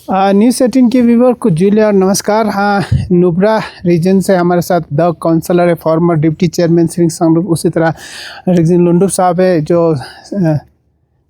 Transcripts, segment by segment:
News 18 के viewer को Julia और नमस्कार। हाँ, नुब्रा रीजन से हमारे साथ द काउंसलर है, फॉर्मर डिप्टी चेयरमैन श्री संगरूप, उसी तरह रिगजिन लुंडू साहब है जो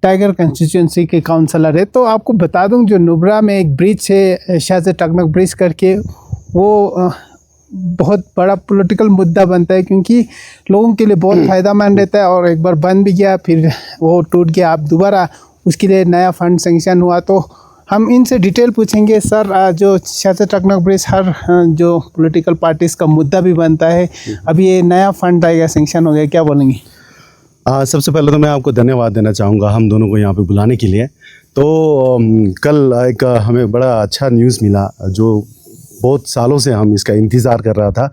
टाइगर कंस्टिट्यूंसी के काउंसलर है। तो आपको बता दूं, जो नुब्रा में एक ब्रिज है शाहज़ टकमक ब्रिज करके, वो बहुत बड़ा पॉलिटिकल मुद्दा बनता है क्योंकि लोगों के लिए बहुत फ़ायदेमंद रहता है। और एक बार बन भी गया, फिर वो टूट गया, अब दोबारा उसके लिए नया फंड सेंक्शन हुआ। तो हम इनसे डिटेल पूछेंगे। सर, जो शाहज़ टकमक ब्रिज हर जो पॉलिटिकल पार्टीज़ का मुद्दा भी बनता है, अभी ये नया फंड आएगा, सेंक्शन हो गया, क्या बोलेंगे? सबसे पहले तो मैं आपको धन्यवाद देना चाहूँगा हम दोनों को यहाँ पे बुलाने के लिए। तो कल एक हमें बड़ा अच्छा न्यूज़ मिला, जो बहुत सालों से हम इसका इंतज़ार कर रहा था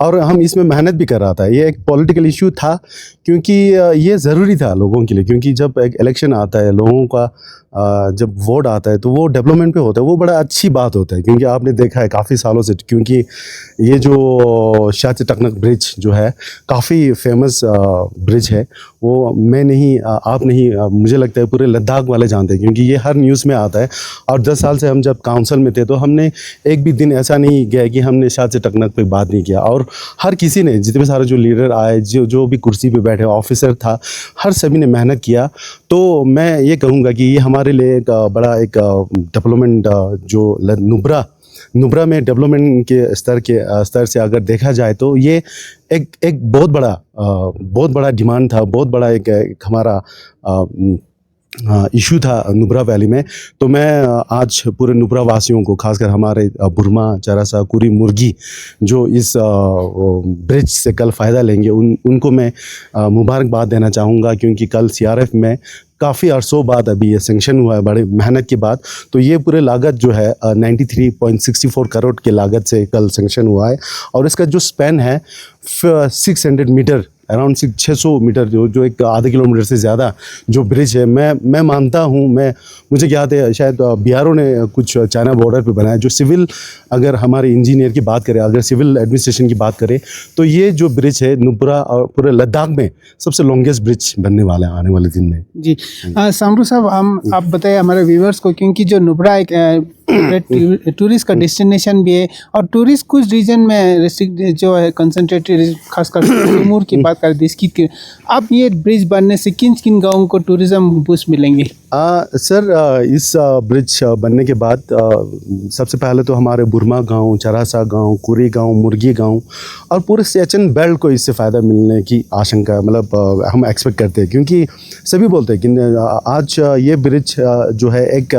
और हम इसमें मेहनत भी कर रहा था। ये एक पॉलिटिकल इशू था क्योंकि ये ज़रूरी था लोगों के लिए, क्योंकि जब एक इलेक्शन आता है, लोगों का जब वोट आता है तो वो डेवलपमेंट पे होता है, वो बड़ा अच्छी बात होता है। क्योंकि आपने देखा है काफ़ी सालों से, क्योंकि ये जो शाहज़ टकमक ब्रिज जो है काफ़ी फेमस ब्रिज है, वो मैं नहीं, आप नहीं, मुझे लगता है पूरे लद्दाख वाले जानते हैं, क्योंकि ये हर न्यूज़ में आता है। और 10 साल से हम जब काउंसिल में थे तो हमने एक भी दिन ऐसा नहीं गया कि हमने शाहज़ टकमक पे बात नहीं किया। और हर किसी ने, जितने सारे जो लीडर आए, जो भी कुर्सी पे बैठे ऑफिसर था, हर सभी ने मेहनत किया। तो मैं ये कहूँगा कि ये हमारे लिए एक बड़ा एक डेवलपमेंट, जो नुब्रा में डेवलपमेंट के स्तर से अगर देखा जाए तो ये एक बहुत बड़ा डिमांड था, बहुत बड़ा एक हमारा इशू था नुब्रा वैली में। तो मैं आज पूरे नुब्रा वासियों को, खासकर हमारे बुरमा, चरासा, कुरी, मुर्गी जो इस ब्रिज से कल फ़ायदा लेंगे, उनको मैं मुबारकबाद देना चाहूँगा, क्योंकि कल सीआरएफ में काफ़ी अरसों बाद अभी ये सेंक्शन हुआ है, बड़े मेहनत के बाद। तो ये पूरे लागत जो है 93.64 करोड़ की लागत से कल सेंक्शन हुआ है। और इसका जो स्पैन है 600 मीटर, अराउंड 600 मीटर, जो एक आधे किलोमीटर से ज़्यादा जो ब्रिज है, मैं मानता हूँ, मुझे याद है शायद बिहारों ने कुछ चाइना बॉर्डर पे बनाया, जो सिविल, अगर हमारे इंजीनियर की बात करें, अगर सिविल एडमिनिस्ट्रेशन की बात करें, तो ये जो ब्रिज है नुब्रा और पूरे लद्दाख में सबसे लॉन्गेस्ट ब्रिज बनने वाला है आने वाले दिन में। जी, संगरूप साहब, आप बताइए हमारे व्यूवर्स को, क्योंकि जो नुब्रा एक टूरिस्ट का डेस्टिनेशन भी है और टूरिस्ट कुछ रीजन में रिस्ट्रिक्ट जो है कंसंट्रेटेड, खासकर तैमूर की बात करें इसकी, अब ये ब्रिज बनने से किन किन गाँवों को टूरिज्म बूस्ट मिलेंगे? सर, इस ब्रिज बनने के बाद सबसे पहले तो हमारे बुरमा गांव, चरासा गांव, कुरी गांव, मुर्गी गांव और पूरे सियाचिन बेल्ट को इससे फ़ायदा मिलने की आशंका, मतलब हम एक्सपेक्ट करते हैं। क्योंकि सभी बोलते हैं कि आज ये ब्रिज जो है एक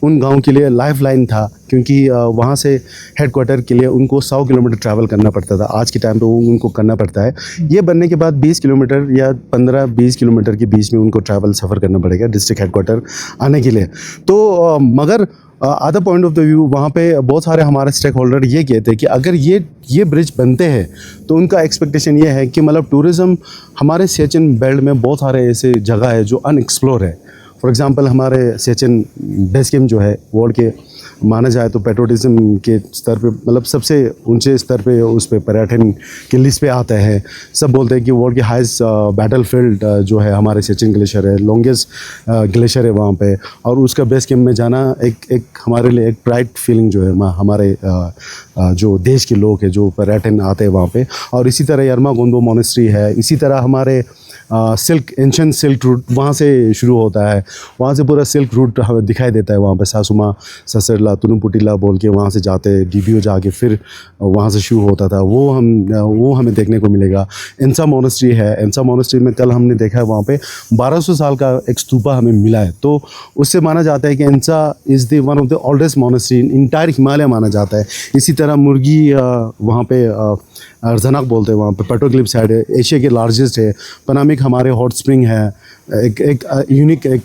उन गांव के लिए लाइफ लाइन था, क्योंकि वहाँ से हेडक्वार्टर के लिए उनको 100 किलोमीटर ट्रैवल करना पड़ता था। आज के टाइम पे उनको करना पड़ता है। ये बनने के बाद 20 किलोमीटर या 15-20 किलोमीटर के बीच में उनको ट्रैवल सफ़र करना पड़ेगा डिस्ट्रिक्ट हेडक्वार्टर आने के लिए। तो मगर other point of the view, वहाँ पे बहुत सारे हमारे स्टेक होल्डर ये कहते हैं कि अगर ये ब्रिज बनते हैं तो उनका एक्सपेक्टेशन ये है कि मतलब टूरिज़्म हमारे सियाचिन बेल्ट में बहुत सारे ऐसे जगह है जो अनएक्सप्लोर है। फॉर एग्ज़ाम्पल, हमारे सियाचिन बेस कैंप जो है वर्ल्ड के माना जाए तो पेट्रोटिज्म के स्तर पे, मतलब सबसे ऊंचे स्तर पे उस पे पर्यटन की लिस्ट पे आता है। सब बोलते हैं कि वर्ल्ड के हाईएस्ट बैटल फील्ड जो है हमारे सियाचिन ग्लेशियर है, लॉन्गेस्ट ग्लेशियर है वहाँ पे। और उसका बेस कैंप में जाना एक हमारे लिए एक प्राइड फीलिंग जो है, हमारे जो देश के लोग हैं जो पर्यटन आते हैं वहाँ पे। और इसी तरह यरमागोंडो मोनेस्ट्री है, इसी तरह हमारे एंशिएंट सिल्क रूट वहाँ से शुरू होता है, वहाँ से पूरा सिल्क रूट हमें दिखाई देता है। वहाँ पे सासुमा, ससरला, तुनुपुटिला बोल के वहाँ से जाते, डीबीओ जाके फिर वहाँ से शुरू होता था, वो हमें देखने को मिलेगा। इंसा मोनेस्ट्री है, इंसा मोनेस्ट्री में कल हमने देखा है वहाँ पे 1200 साल का एक स्तूपा हमें मिला है। तो उससे माना जाता है कि इंसा is the one of the oldest monastery in entire Himalaya माना जाता है। इसी तरह मुर्गी वहाँ पे अर्जनाक बोलते हैं, वहाँ पे पेट्रोग्लिफ साइड है, एशिया के लार्जेस्ट है। पनामिक हमारे हॉट स्प्रिंग है, एक यूनिक एक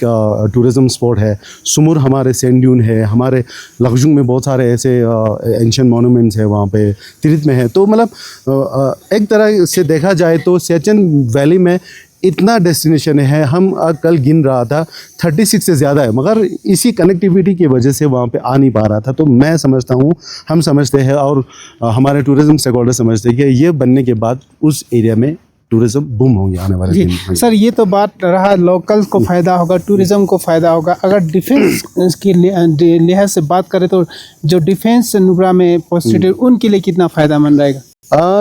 टूरिज़्म स्पॉट है। सुमुर हमारे सैंड ड्यून है, हमारे लखजुंग में बहुत सारे ऐसे एंशिएंट मॉन्यूमेंट्स है वहाँ पे, तिरित में है। तो मतलब एक तरह से देखा जाए तो सियाचिन वैली में इतना डेस्टिनेशन है, हम कल गिन रहा था 36 से ज़्यादा है, मगर इसी कनेक्टिविटी की वजह से वहाँ पे आ नहीं पा रहा था। तो मैं समझता हूँ, हम समझते हैं और हमारे टूरिज़्म स्टेकहोल्डर समझते हैं कि ये बनने के बाद उस एरिया में टूरिज्म बूम होंगे आने वाले जी दिन में। सर, ये तो बात रहा लोकल को फ़ायदा होगा, टूरिज़्म को फ़ायदा होगा। अगर डिफेंस की लिहाज से बात करें तो जो डिफेंस नुब्रा में पॉजिटिव उनके लिए कितना फ़ायदामंद रहेगा?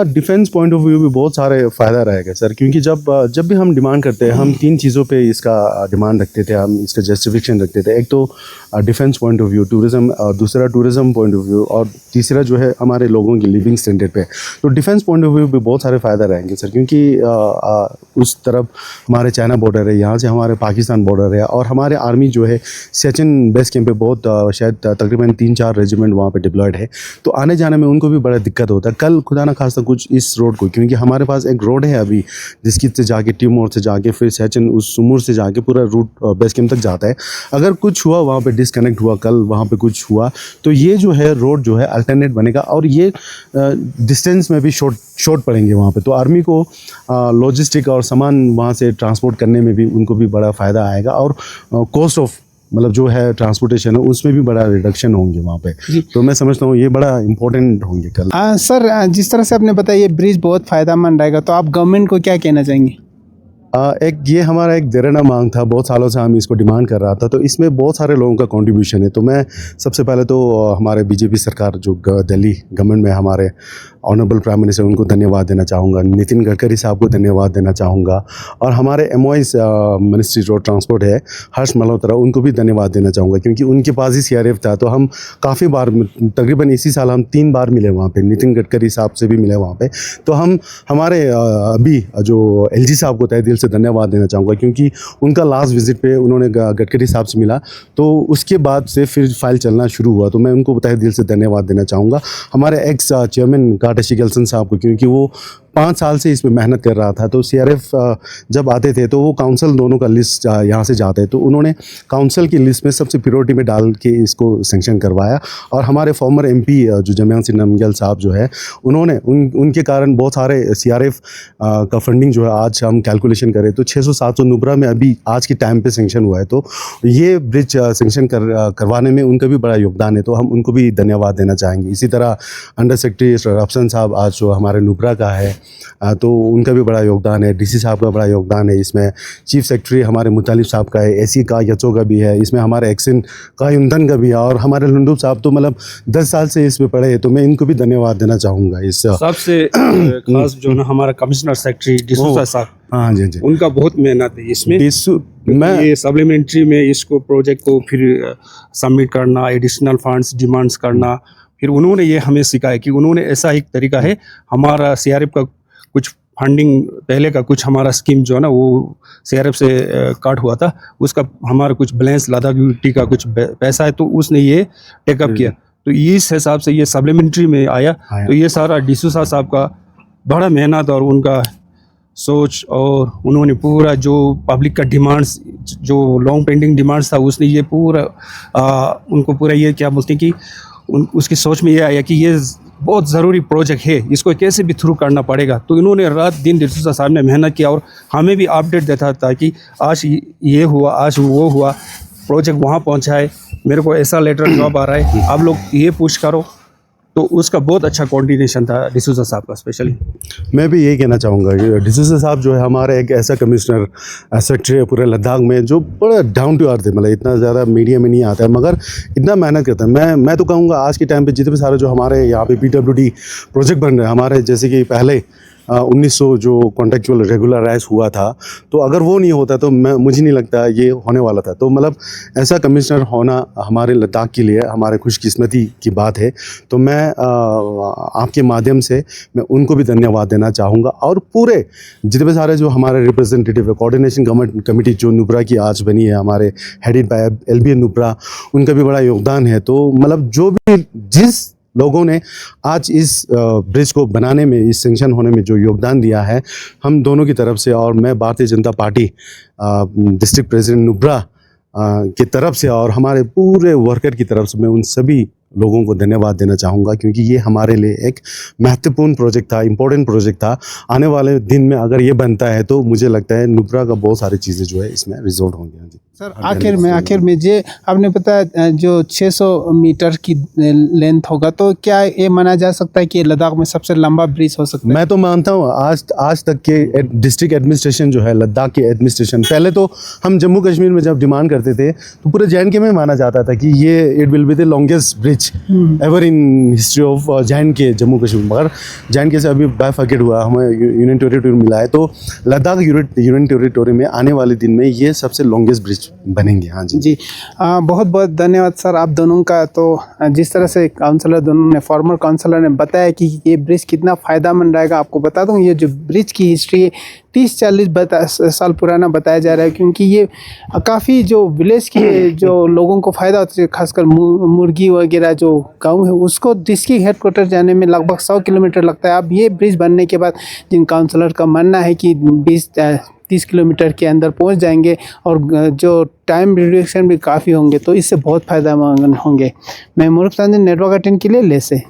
डिफेंस पॉइंट ऑफ व्यू भी बहुत सारे फ़ायदा रहेगा सर, क्योंकि जब भी हम डिमांड करते हैं, हम 3 चीज़ों पे इसका डिमांड रखते थे, हम इसका जस्टिफिकेशन रखते थे। एक तो defence point of view, tourism, और दूसरा टूरिज़्म पॉइंट ऑफ व्यू, और तीसरा जो है हमारे लोगों की लिविंग स्टैंडर्ड पे। तो डिफेंस पॉइंट ऑफ व्यू भी बहुत सारे फ़ायदा रहेंगे सर, क्योंकि उस तरफ हमारे चाइना बॉर्डर है, यहाँ से हमारे पाकिस्तान बॉर्डर है, और हमारे आर्मी जो है सियाचिन बेस कैंप पे बहुत शायद तकरीबन 3-4 रेजिमेंट वहाँ पे डिप्लॉयड है। तो आने जाने में उनको भी बड़ा दिक्कत होता है। कल खुदा ना खास्ता कुछ इस रोड को, क्योंकि हमारे पास एक रोड है अभी जिसकी से जाके टिमोर से जाके फिर सियाचिन उस सुमूर से जाके पूरा रूट बेस कैंप तक जाता है। अगर कुछ हुआ वहाँ पे, डिस्कनेक्ट हुआ, कल वहाँ पे कुछ हुआ, तो ये जो है रोड जो है अल्टरनेट बनेगा, और ये डिस्टेंस में भी शॉर्ट पड़ेंगे वहाँ पे। तो आर्मी को लॉजिस्टिक और सामान वहाँ से ट्रांसपोर्ट करने में भी उनको भी बड़ा फ़ायदा आएगा, और कॉस्ट ऑफ मतलब जो है ट्रांसपोर्टेशन है उसमें भी बड़ा रिडक्शन होंगे वहाँ पे। तो मैं समझता हूँ ये बड़ा इंपॉर्टेंट होंगे कल। सर, जिस तरह से आपने बताया ये ब्रिज बहुत फ़ायदामंद रहेगा, तो आप गवर्नमेंट को क्या कहना चाहेंगे? एक ये हमारा एक देरना मांग था, बहुत सालों से हम इसको डिमांड कर रहा था, तो इसमें बहुत सारे लोगों का कंट्रीब्यूशन है। तो मैं सबसे पहले तो हमारे बीजेपी सरकार जो दिल्ली गवर्नमेंट में हमारे ऑनरेबल प्राइम मिनिस्टर, उनको धन्यवाद देना चाहूँगा। नितिन गडकरी साहब को धन्यवाद देना चाहूँगा, और हमारे एमओआई मिनिस्ट्री रोड ट्रांसपोर्ट है, हर्ष मल्होत्रा, उनको भी धन्यवाद देना चाहूँगा, क्योंकि उनके पास ही सीआरएफ था। तो हम काफ़ी बार, तकरीबन इसी साल हम 3 बार मिले वहाँ पे, नितिन गडकरी साहब से भी मिले वहाँ पे। तो हमारे अभी जो एलजी साहब को तहे दिल से धन्यवाद देना चाहूँगा, क्योंकि उनका लास्ट विजिट पे उन्होंने गडकरी साहब से मिला, तो उसके बाद से फिर फाइल चलना शुरू हुआ। तो मैं उनको तहे दिल से धन्यवाद देना चाहूँगा। हमारे एक्स चेयरमैन काटशी गलसन साहब को, क्योंकि वो 5 साल से इसमें मेहनत कर रहा था। तो सीआरएफ जब आते थे तो वो काउंसिल दोनों का लिस्ट यहाँ से जाते हैं, तो उन्होंने काउंसिल की लिस्ट में सबसे प्रायोरिटी में डाल के इसको सेंक्शन करवाया। और हमारे फॉर्मर एमपी जो जमयांग सिंह नमग्याल साहब जो है, उन्होंने उनके कारण बहुत सारे सीआरएफ का फंडिंग जो है, आज हम कैलकुलेशन करें तो 600-700 नुब्रा में अभी आज के टाइम पे सेंक्शन हुआ है। तो ये ब्रिज सेंक्शन करवाने में उनका भी बड़ा योगदान है, तो हम उनको भी धन्यवाद देना चाहेंगे। इसी तरह अंडर सेक्रेटरी रफसन साहब आज जो हमारे नुब्रा का है, तो उनका भी बड़ा योगदान है। डीसी साहब का बड़ा योगदान है इसमें। चीफ सेक्रेटरी हमारे मुतालिब साहब का है, एसी का यचो का भी है, इसमें हमारे एक्सिन का युंदन का भी है, और हमारे लुंडूब साहब तो मतलब 10 साल से इसमें पढ़े हैं, तो मैं इनको भी धन्यवाद देना चाहूँगा। इस सबसे खास जो ना हमारा कमिश्नर सेक्रेटरी डिसूजा साहब, हाँ जी जी, उनका बहुत मेहनत है इसमें। मैं ये सप्लीमेंट्री में इसको प्रोजेक्ट को फिर सबमिट करना, एडिशनल फंड्स डिमांड्स करना, फिर उन्होंने ये हमें सिखाया कि उन्होंने ऐसा एक तरीका है, हमारा सीआरएफ का कुछ फंडिंग पहले का कुछ हमारा स्कीम जो है ना वो सीआरएफ से काट हुआ था, उसका हमारा कुछ बैलेंस लद्दाख यूटी का कुछ पैसा है, तो उसने ये टेकअप किया। तो इस हिसाब से ये सप्लीमेंट्री में आया। तो ये सारा डिसूजा साहब का बड़ा मेहनत और उनका सोच, और उन्होंने पूरा जो पब्लिक का डिमांड्स, जो लॉन्ग पेंडिंग डिमांड्स था, उसने ये पूरा उनको पूरा ये क्या बोलते हैं कि उसकी सोच में ये आया कि ये बहुत ज़रूरी प्रोजेक्ट है, इसको कैसे भी थ्रू करना पड़ेगा। तो इन्होंने रात दिन डिसूजा साहब ने मेहनत किया, और हमें भी अपडेट देता था कि आज ये हुआ, आज वो हुआ, प्रोजेक्ट वहाँ पहुँचा है, मेरे को ऐसा लेटर जॉब आ रहा है, आप लोग ये पुश करो। तो उसका बहुत अच्छा कोऑर्डिनेशन था डिसूजा साहब का। स्पेशली मैं भी यही कहना चाहूँगा कि डिसूजा साहब जो है हमारे एक ऐसा कमिश्नर सेक्रेटरी है पूरे लद्दाख में, जो बड़ा डाउन टू अर्थ है, मतलब इतना ज़्यादा मीडिया में नहीं आता है, मगर इतना मेहनत करता है। मैं तो कहूँगा आज के टाइम पे जितने भी सारे जो हमारे यहाँ पे PWD प्रोजेक्ट बन रहे हैं हमारे, जैसे कि पहले 1900 जो कॉन्ट्रेक्चुअल रेगुलराइज हुआ था, तो अगर वो नहीं होता तो मुझे नहीं लगता ये होने वाला था। तो मतलब ऐसा कमिश्नर होना हमारे लद्दाख के लिए हमारे खुशकिस्मती की बात है। तो मैं आपके माध्यम से मैं उनको भी धन्यवाद देना चाहूँगा, और पूरे जितने सारे जो हमारे रिप्रेजेंटेटिव है, कोऑर्डिनेशन कमेटी जो नुब्रा की आज बनी है हमारे हेडेड बाय LBN नुब्रा, उनका भी बड़ा योगदान है। तो मतलब जो भी जिस लोगों ने आज इस ब्रिज को बनाने में, इस सेंक्शन होने में जो योगदान दिया है, हम दोनों की तरफ से, और मैं Bharatiya Janata party district president Nubra की तरफ से और हमारे पूरे वर्कर की तरफ से मैं उन सभी लोगों को धन्यवाद देना चाहूँगा, क्योंकि ये हमारे लिए एक महत्वपूर्ण प्रोजेक्ट था, इम्पोर्टेंट प्रोजेक्ट था। आने वाले दिन में अगर ये बनता है तो मुझे लगता है नुब्रा का बहुत सारी चीज़ें जो है इसमें रिजॉल्व होंगी। हाँ जी सर, आखिर में जे आपने बताया जो 600 मीटर की लेंथ होगा, तो क्या ये माना जा सकता है कि लद्दाख में सबसे लंबा ब्रिज हो सकता है? मैं तो मानता हूँ आज तक के डिस्ट्रिक्ट एडमिनिस्ट्रेशन जो है, लद्दाख के एडमिनिस्ट्रेशन, पहले तो हम जम्मू कश्मीर में जब डिमांड करते थे तो पूरे JNK में माना जाता था कि ये it will be the longest bridge ever in history of JNK, Jammu Kashmir. मगर JNK से अभी बाइफर्केट हुआ, हमें यूनियन टेरिटरी मिला है, तो लद्दाख यूनियन टेरिटरी में आने वाले दिन में ये सबसे लॉन्गेस्ट ब्रिज बनेंगे। हाँ जी जी, बहुत बहुत धन्यवाद सर आप दोनों का। तो जिस तरह से काउंसलर दोनों ने, फॉर्मर काउंसलर ने बताया कि ये ब्रिज कितना फ़ायदेमंद रहेगा, आपको बता दूं ये जो ब्रिज की हिस्ट्री 30-40 साल पुराना बताया जा रहा है, क्योंकि ये काफ़ी जो विलेज के जो लोगों को फ़ायदा होता है, खासकर मुर्गी वगैरह जो गाँव है उसको डिस्ट्रिक्ट हेडक्वार्टर जाने में लगभग 100 किलोमीटर लगता है। अब ये ब्रिज बनने के बाद जिन काउंसलर का मानना है कि 20-30 किलोमीटर के अंदर पहुंच जाएंगे और जो टाइम रिडक्शन भी काफ़ी होंगे, तो इससे बहुत फ़ायदा होंगे। मैं मुरुख नेटवर्क 18 के लिए ले से।